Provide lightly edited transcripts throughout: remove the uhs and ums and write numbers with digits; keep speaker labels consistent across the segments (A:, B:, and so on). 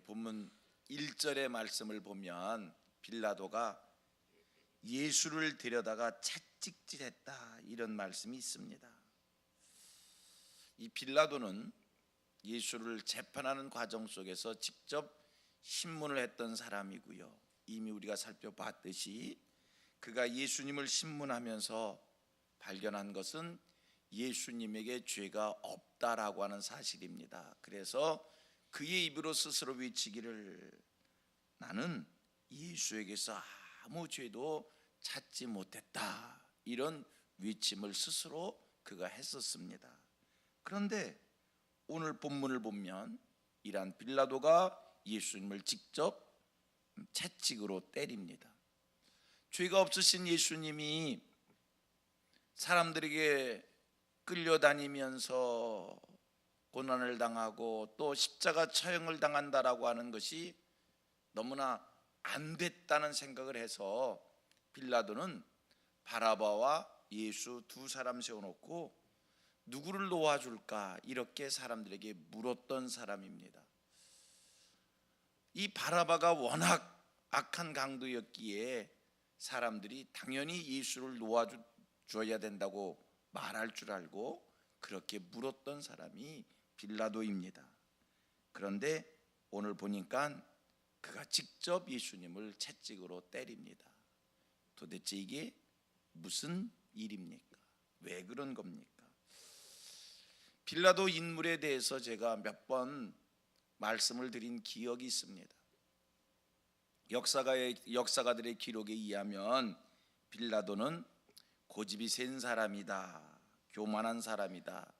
A: 본문 1절의 말씀을 보면 빌라도가 예수를 데려다가 채찍질했다 이런 말씀이 있습니다. 이 빌라도는 예수를 재판하는 과정 속에서 직접 신문을 했던 사람이고요. 이미 우리가 살펴봤듯이 그가 예수님을 신문하면서 발견한 것은 예수님에게 죄가 없다라고 하는 사실입니다. 그래서 그의 입으로 스스로 외치기를 나는 예수에게서 아무 죄도 찾지 못했다 이런 외침을 스스로 그가 했었습니다. 그런데 오늘 본문을 보면 이러한 빌라도가 예수님을 직접 채찍으로 때립니다. 죄가 없으신 예수님이 사람들에게 끌려다니면서 고난을 당하고 또 십자가 처형을 당한다라고 하는 것이 너무나 안 됐다는 생각을 해서 빌라도는 바라바와 예수 두 사람 세워놓고 누구를 놓아줄까 이렇게 사람들에게 물었던 사람입니다. 이 바라바가 워낙 악한 강도였기에 사람들이 당연히 예수를 놓아줘야 된다고 말할 줄 알고 그렇게 물었던 사람이 빌라도입니다. 그런데 오늘 보니까 그가 직접 예수님을 채찍으로 때립니다. 도대체 이게 무슨 일입니까? 왜 그런 겁니까? 빌라도 인물에 대해서 제가 몇 번 말씀을 드린 기억이 있습니다. 역사가들의 기록에 의하면 빌라도는 고집이 센 사람이다, 교만한 사람이다,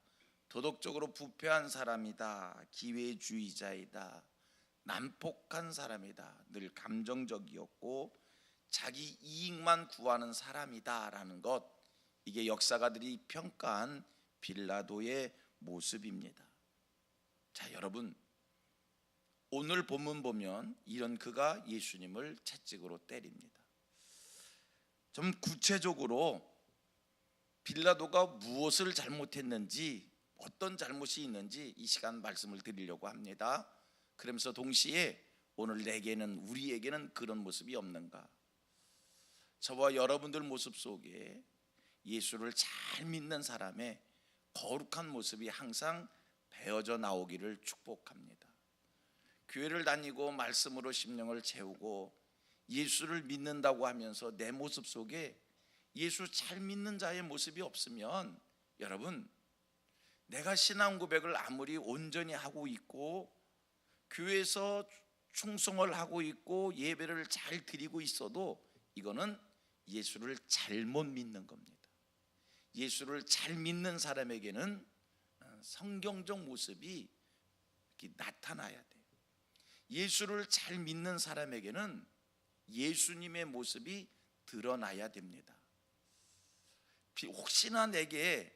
A: 도덕적으로 부패한 사람이다, 기회주의자이다, 난폭한 사람이다, 늘 감정적이었고 자기 이익만 구하는 사람이다라는 것, 이게 역사가들이 평가한 빌라도의 모습입니다. 자, 여러분, 오늘 본문 보면 이런 그가 예수님을 채찍으로 때립니다. 좀 구체적으로 빌라도가 무엇을 잘못했는지, 어떤 잘못이 있는지 이 시간 말씀을 드리려고 합니다. 그러면서 동시에 오늘 내게는, 우리에게는 그런 모습이 없는가? 저와 여러분들 모습 속에 예수를 잘 믿는 사람의 거룩한 모습이 항상 배어져 나오기를 축복합니다. 교회를 다니고 말씀으로 심령을 채우고 예수를 믿는다고 하면서 내 모습 속에 예수 잘 믿는 자의 모습이 없으면, 여러분, 내가 신앙 고백을 아무리 온전히 하고 있고 교회에서 충성을 하고 있고 예배를 잘 드리고 있어도 이거는 예수를 잘못 믿는 겁니다. 예수를 잘 믿는 사람에게는 성경적 모습이 이렇게 나타나야 돼요. 예수를 잘 믿는 사람에게는 예수님의 모습이 드러나야 됩니다. 혹시나 내게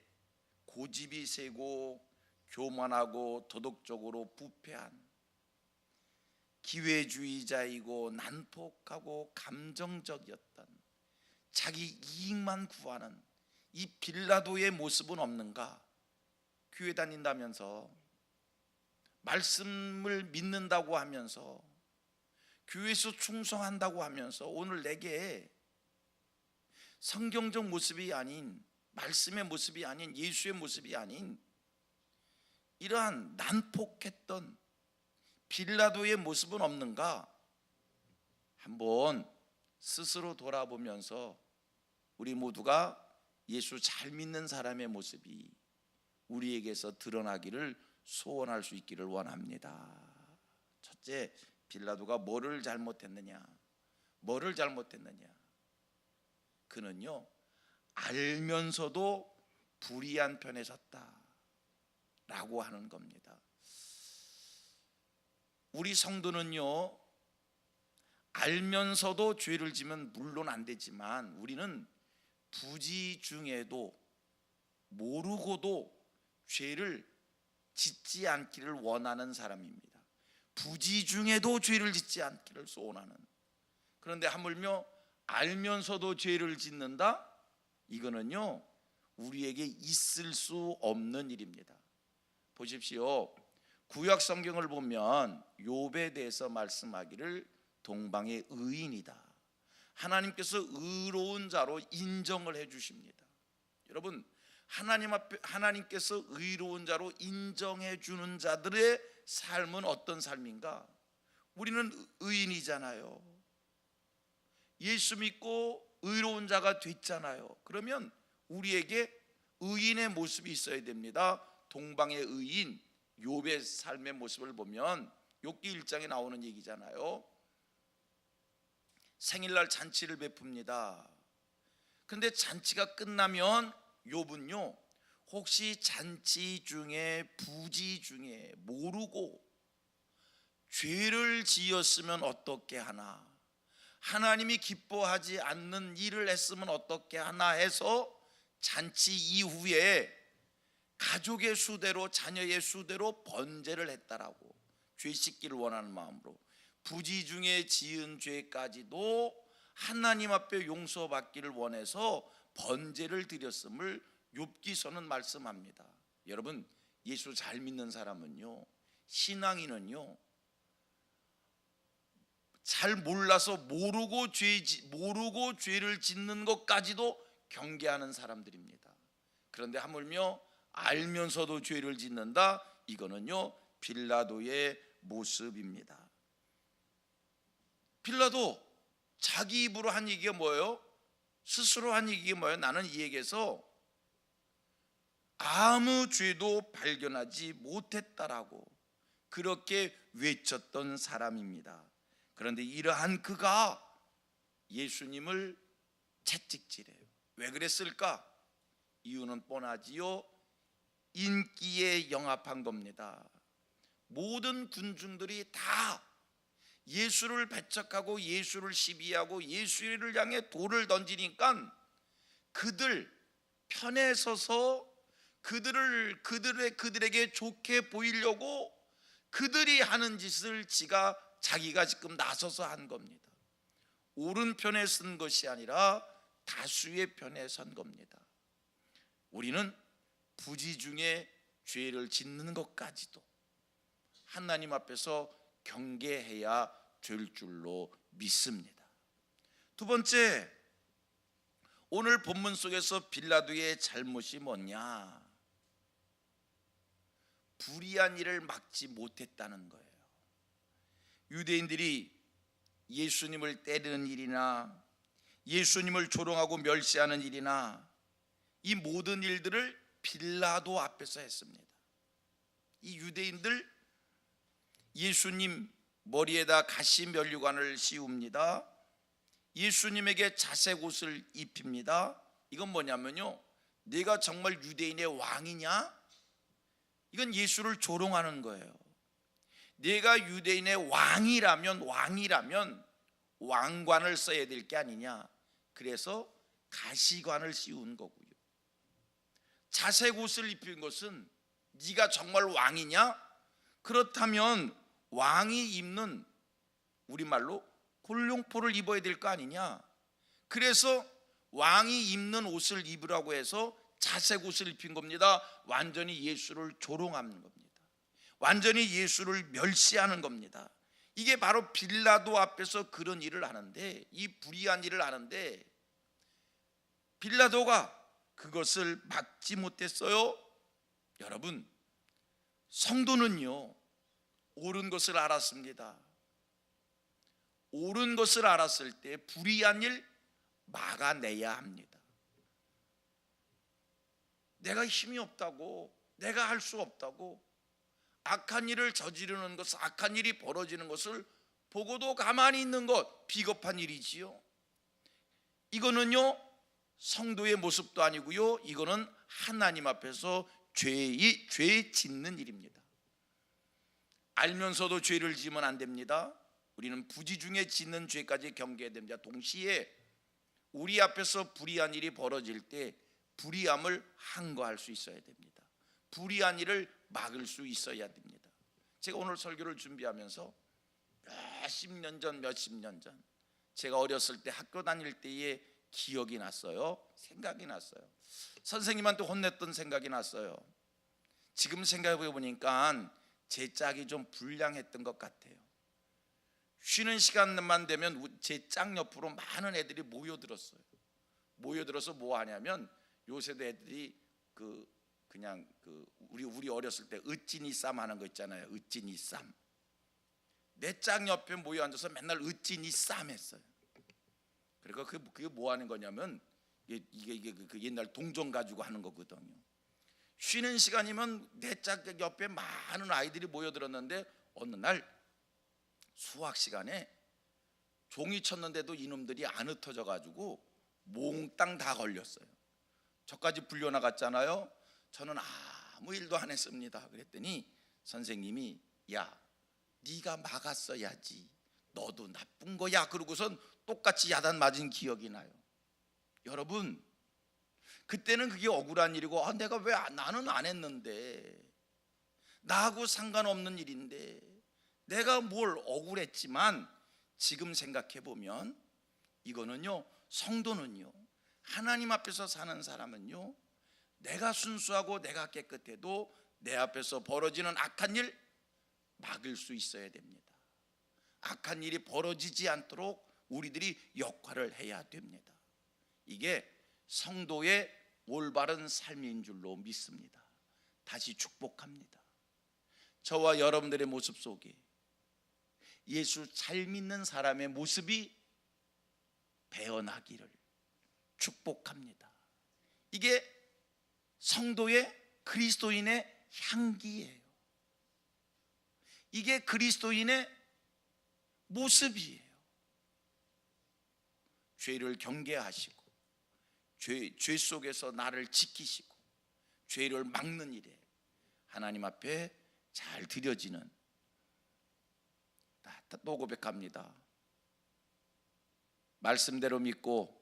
A: 고집이 세고 교만하고 도덕적으로 부패한 기회주의자이고 난폭하고 감정적이었던 자기 이익만 구하는 이 빌라도의 모습은 없는가? 교회 다닌다면서 말씀을 믿는다고 하면서 교회에서 충성한다고 하면서 오늘 내게 성경적 모습이 아닌, 말씀의 모습이 아닌, 예수의 모습이 아닌 이러한 난폭했던 빌라도의 모습은 없는가? 한번 스스로 돌아보면서 우리 모두가 예수 잘 믿는 사람의 모습이 우리에게서 드러나기를 소원할 수 있기를 원합니다. 첫째, 빌라도가 뭐를 잘못했느냐? 그는요, 알면서도 불의한 편에 섰다라고 하는 겁니다. 우리 성도는요, 알면서도 죄를 지면 물론 안 되지만 우리는 부지 중에도 모르고도 죄를 짓지 않기를 원하는 사람입니다. 부지 중에도 죄를 짓지 않기를 소원하는. 그런데 하물며 알면서도 죄를 짓는다? 이거는요, 우리에게 있을 수 없는 일입니다. 보십시오. 구약 성경을 보면 욥에 대해서 말씀하기를 동방의 의인이다. 하나님께서 의로운 자로 인정을 해 주십니다. 여러분, 하나님 앞에 하나님께서 의로운 자로 인정해 주는 자들의 삶은 어떤 삶인가? 우리는 의인이잖아요. 예수 믿고 의로운 자가 됐잖아요. 그러면 우리에게 의인의 모습이 있어야 됩니다. 동방의 의인 욥의 삶의 모습을 보면 욥기 1장에 나오는 얘기잖아요. 생일날 잔치를 베풉니다. 그런데 잔치가 끝나면 욥은요, 혹시 잔치 중에 부지 중에 모르고 죄를 지었으면 어떻게 하나, 하나님이 기뻐하지 않는 일을 했으면 어떻게 하나 해서 잔치 이후에 가족의 수대로, 자녀의 수대로 번제를 했다라고, 죄 씻기를 원하는 마음으로 부지 중에 지은 죄까지도 하나님 앞에 용서받기를 원해서 번제를 드렸음을 욥기서는 말씀합니다. 여러분, 예수 잘 믿는 사람은요, 신앙인은요, 잘 몰라서 모르고 죄를 짓는 것까지도 경계하는 사람들입니다. 그런데 하물며 알면서도 죄를 짓는다, 이거는요 빌라도의 모습입니다. 빌라도 자기 입으로 한 얘기가 뭐예요? 스스로 한 얘기가 뭐예요? 나는 이 얘기에서 아무 죄도 발견하지 못했다라고 그렇게 외쳤던 사람입니다. 그런데 이러한 그가 예수님을 채찍질해요. 왜 그랬을까? 이유는 뻔하지요. 인기에 영합한 겁니다. 모든 군중들이 다 예수를 배척하고 예수를 시비하고 예수를 향해 돌을 던지니까 그들 편에 서서 그들에게 좋게 보이려고 그들이 하는 짓을 자기가 지금 나서서 한 겁니다. 옳은 편에 선 것이 아니라 다수의 편에 선 겁니다. 우리는 부지 중에 죄를 짓는 것까지도 하나님 앞에서 경계해야 될 줄로 믿습니다. 두 번째, 오늘 본문 속에서 빌라도의 잘못이 뭐냐? 불의한 일을 막지 못했다는 거예요. 유대인들이 예수님을 때리는 일이나 예수님을 조롱하고 멸시하는 일이나 이 모든 일들을 빌라도 앞에서 했습니다. 이 유대인들 예수님 머리에다 가시 면류관을 씌웁니다. 예수님에게 자색 옷을 입힙니다. 이건 뭐냐면요, 네가 정말 유대인의 왕이냐? 이건 예수를 조롱하는 거예요. 네가 유대인의 왕이라면 왕관을 써야 될 게 아니냐. 그래서 가시관을 씌운 거고요. 자색 옷을 입힌 것은 네가 정말 왕이냐? 그렇다면 왕이 입는, 우리말로 홀룡포를 입어야 될 거 아니냐. 그래서 왕이 입는 옷을 입으라고 해서 자색 옷을 입힌 겁니다. 완전히 예수를 조롱하는 겁니다. 완전히 예수를 멸시하는 겁니다. 이게 바로 빌라도 앞에서 그런 일을 하는데, 이 불의한 일을 하는데 빌라도가 그것을 막지 못했어요. 여러분, 성도는요 옳은 것을 알았습니다. 옳은 것을 알았을 때 불의한 일 막아내야 합니다. 내가 힘이 없다고, 내가 할 수 없다고 악한 일을 저지르는 것, 악한 일이 벌어지는 것을 보고도 가만히 있는 것, 비겁한 일이지요. 이거는요 성도의 모습도 아니고요, 이거는 하나님 앞에서 죄 짓는 일입니다. 알면서도 죄를 지으면 안 됩니다. 우리는 부지 중에 짓는 죄까지 경계해야 됩니다. 동시에 우리 앞에서 불의한 일이 벌어질 때 불의함을 항거할 수 있어야 됩니다. 불의한 일을 막을 수 있어야 됩니다. 제가 오늘 설교를 준비하면서 몇십 년 전 제가 어렸을 때 학교 다닐 때의 기억이 났어요. 생각이 났어요. 선생님한테 혼냈던 생각이 났어요. 지금 생각해 보니까 제 짝이 좀 불량했던 것 같아요. 쉬는 시간만 되면 제 짝 옆으로 많은 애들이 모여들었어요. 모여들어서 뭐 하냐면 요새도 애들이 그냥 우리 어렸을 때 으찌니 쌈 하는 거 있잖아요. 으찌니 쌈. 내 짝 옆에 모여 앉아서 맨날 으찌니 쌈 했어요. 그러니까 그게 뭐 하는 거냐면 이게 그 옛날 동전 가지고 하는 거거든요. 쉬는 시간이면 내 짝 옆에 많은 아이들이 모여들었는데 어느 날 수학 시간에 종이 쳤는데도 이놈들이 안 흩어져 가지고 몽땅 다 걸렸어요. 저까지 불려나갔잖아요. 저는 아무 일도 안 했습니다. 그랬더니 선생님이 야, 네가 막았어야지. 너도 나쁜 거야. 그러고선 똑같이 야단 맞은 기억이 나요. 여러분, 그때는 그게 억울한 일이고 내가 왜 나는 안 했는데, 나하고 상관없는 일인데 내가 뭘 억울했지만 지금 생각해 보면 이거는요, 성도는요, 하나님 앞에서 사는 사람은요, 내가 순수하고 내가 깨끗해도 내 앞에서 벌어지는 악한 일 막을 수 있어야 됩니다. 악한 일이 벌어지지 않도록 우리들이 역할을 해야 됩니다. 이게 성도의 올바른 삶인 줄로 믿습니다. 다시 축복합니다. 저와 여러분들의 모습 속에 예수 잘 믿는 사람의 모습이 배어나기를 축복합니다. 이게 성도의 그리스도인의 향기예요. 이게 그리스도인의 모습이에요. 죄를 경계하시고 죄 속에서 나를 지키시고 죄를 막는 일에 하나님 앞에 잘 드려지는, 또 고백합니다. 말씀대로 믿고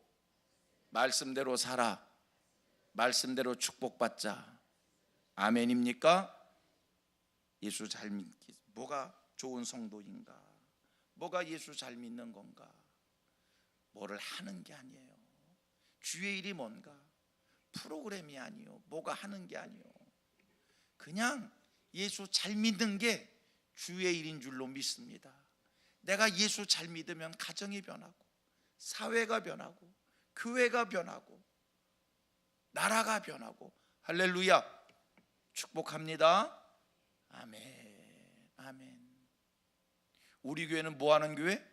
A: 말씀대로 살아 말씀대로 축복받자. 아멘입니까? 예수 잘 믿기, 뭐가 좋은 성도인가? 뭐가 예수 잘 믿는 건가? 뭐를 하는 게 아니에요. 주의 일이 뭔가? 프로그램이 아니요, 뭐가 하는 게 아니요, 그냥 예수 잘 믿는 게 주의 일인 줄로 믿습니다. 내가 예수 잘 믿으면 가정이 변하고 사회가 변하고 교회가 변하고 나라가 변하고, 할렐루야, 축복합니다. 아멘, 아멘. 우리 교회는 뭐 하는 교회?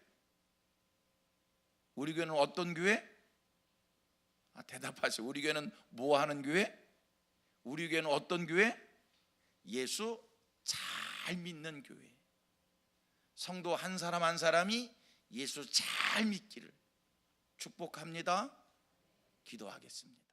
A: 우리 교회는 어떤 교회? 대답하세요. 우리 교회는 뭐 하는 교회? 우리 교회는 어떤 교회? 예수 잘 믿는 교회. 성도 한 사람 한 사람이 예수 잘 믿기를 축복합니다. 기도하겠습니다.